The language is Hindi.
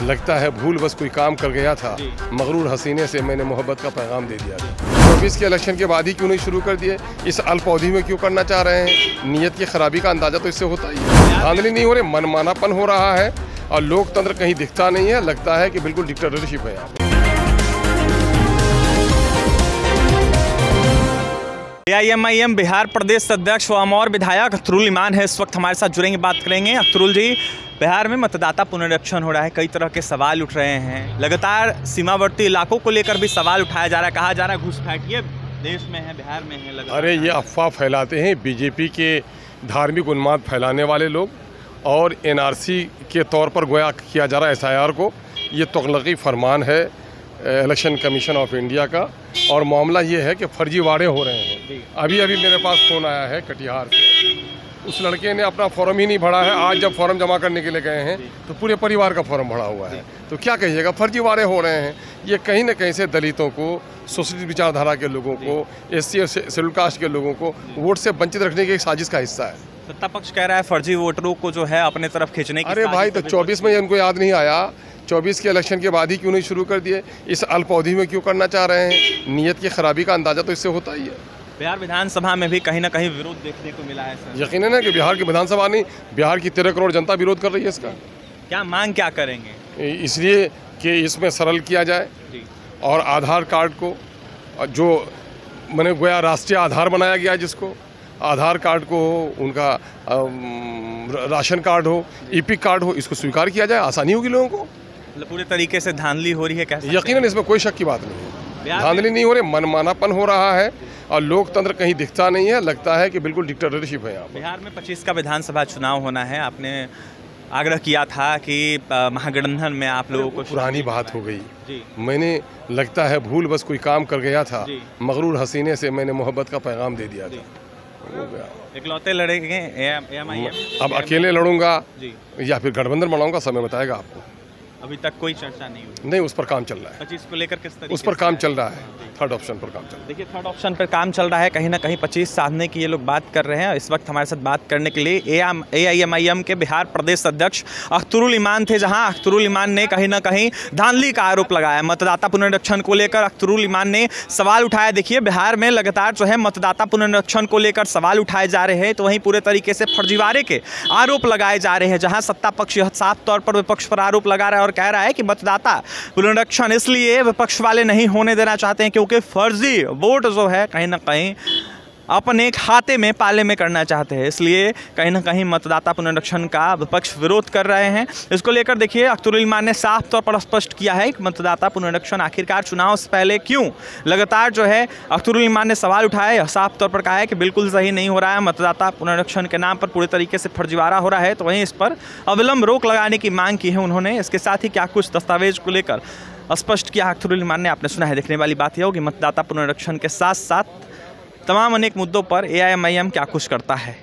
लगता है भूल बस कोई काम कर गया था, मगरूर हसीने से मैंने मोहब्बत का पैगाम दे दिया था। 24 के इलेक्शन के बाद ही क्यों नहीं शुरू कर दिए? इस अल्प अवधि में क्यों करना चाह रहे हैं? नीयत की खराबी का अंदाजा तो इससे होता ही है। धांधली नहीं हो रही, मनमानापन हो रहा है और लोकतंत्र कहीं दिखता नहीं है। लगता है कि बिल्कुल डिक्टेटरशिप है यहाँ पे। AIMIM बिहार प्रदेश अध्यक्ष व अमौर विधायक अख्तरुल ईमान है, इस वक्त हमारे साथ जुड़ेंगे, बात करेंगे। अख्तरुल जी, बिहार में मतदाता पुनरीक्षण हो रहा है, कई तरह के सवाल उठ रहे हैं। लगातार सीमावर्ती इलाकों को लेकर भी सवाल उठाया जा रहा है, कहा जा रहा है घुसपैठिए देश में है, बिहार में है। अरे ये अफवाह फैलाते हैं बीजेपी के धार्मिक उन्माद फैलाने वाले लोग, और NRC के तौर पर गोया किया जा रहा है SIR को। ये तुगलकी फरमान है इलेक्शन कमीशन ऑफ इंडिया का, और मामला ये है कि फर्जीवाड़े हो रहे हैं। अभी मेरे पास फ़ोन आया है कटिहार से, उस लड़के ने अपना फॉर्म ही नहीं भरा है। आज जब फॉर्म जमा करने के लिए गए हैं तो पूरे परिवार का फॉर्म भरा हुआ है। तो क्या कहिएगा, फर्जीवाड़े हो रहे हैं। ये कहीं ना कहीं से दलितों को, सोशलिस्ट विचारधारा के लोगों को, SC और शेड्यूल कास्ट के लोगों को वोट से वंचित रखने की एक साजिश का हिस्सा है। सत्ता पक्ष कह रहा है फर्जी वोटरों को जो है अपने तरफ खींचने की। अरे भाई, तो 24 में उनको याद नहीं आया? 24 के इलेक्शन के बाद ही क्यों नहीं शुरू कर दिए? इस अल्प अवधि में क्यों करना चाह रहे हैं? नीयत की खराबी का अंदाजा तो इससे होता ही है। बिहार विधानसभा में भी कहीं ना कहीं विरोध देखने को मिला है सर। यकीनन है कि बिहार की विधानसभा नहीं, बिहार की 13 करोड़ जनता विरोध कर रही है इसका। क्या मांग क्या करेंगे? इसलिए कि इसमें सरल किया जाए और आधार कार्ड को, जो मैंने गोया राष्ट्रीय आधार बनाया गया, जिसको आधार कार्ड को हो, उनका राशन कार्ड हो, EPIC कार्ड हो, इसको स्वीकार किया जाए, आसानी होगी लोगों को। पूरे तरीके से धांधली हो रही है, कैसे? यकीनन इसमें कोई शक की बात नहीं है। धांधली नहीं हो रही, मनमानापन हो रहा है और लोकतंत्र कहीं दिखता नहीं है। लगता है कि बिल्कुल डिक्टेटरशिप है यहाँ पर। बिहार में 25 का विधानसभा चुनाव होना है। आपने आग्रह किया था कि महागठबंधन में आप लोगों को। पुरानी बात हो गई। मैंने, लगता है भूल बस कोई काम कर गया था, मगरूर हसीने से मैंने मोहब्बत का पैगाम दे दिया था। हो गया। इकलौते लड़ेंगे AIMIM? अब अकेले लड़ूंगा या फिर गठबंधन बनाऊंगा, समय बताएगा आपको। अभी तक कोई चर्चा नहीं हुई? नहीं, उस पर काम चल रहा है। 25 को लेकर किस तरीके? उस पर काम चल रहा है, थर्ड ऑप्शन पर काम चल रहा है। देखिए, थर्ड ऑप्शन पर काम चल रहा है, कहीं ना कहीं 25 साधने की ये लोग बात कर रहे हैं। इस वक्त हमारे साथ बात करने के लिए AIMIM के बिहार प्रदेश अध्यक्ष अख्तरुल ईमान थे, जहां अख्तरुल ईमान ने कहीं ना कहीं धांधली का आरोप लगाया। मतदाता पुनरीक्षण को लेकर अख्तरुल ईमान ने सवाल उठाया। देखिए, बिहार में लगातार जो है मतदाता पुनरीक्षण को लेकर सवाल उठाए जा रहे हैं, तो वहीं पूरे तरीके से फर्जीवाड़े के आरोप लगाए जा रहे हैं, जहां सत्ता पक्ष यह साफ तौर पर विपक्ष पर आरोप लगा रहा है और कह रहा है कि मतदाता पुनरीक्षण इसलिए विपक्ष वाले नहीं होने देना चाहते हैं क्योंकि फर्जी वोट जो है कहीं ना कहीं अपने खाते में पाले में करना चाहते हैं, इसलिए कहीं ना कहीं मतदाता पुनरीक्षण का विपक्ष विरोध कर रहे हैं। इसको लेकर देखिए, अख्तरुल ईमान ने साफ तौर पर स्पष्ट किया है कि मतदाता पुनरीक्षण आखिरकार चुनाव से पहले क्यों। लगातार जो है अख्तरुल ईमान ने सवाल उठाया, साफ तौर पर कहा है कि बिल्कुल सही नहीं हो रहा है, मतदाता पुनरीक्षण के नाम पर पूरे तरीके से फर्जीवाड़ा हो रहा है। तो वहीं इस पर अविलंब रोक लगाने की मांग की है उन्होंने। इसके साथ ही क्या कुछ दस्तावेज को लेकर स्पष्ट किया अख्तरुल ईमान ने, आपने सुना है। देखने वाली बात यह होगी मतदाता पुनरीक्षण के साथ साथ तमाम अनेक मुद्दों पर AIMIM क्या कुछ करता है।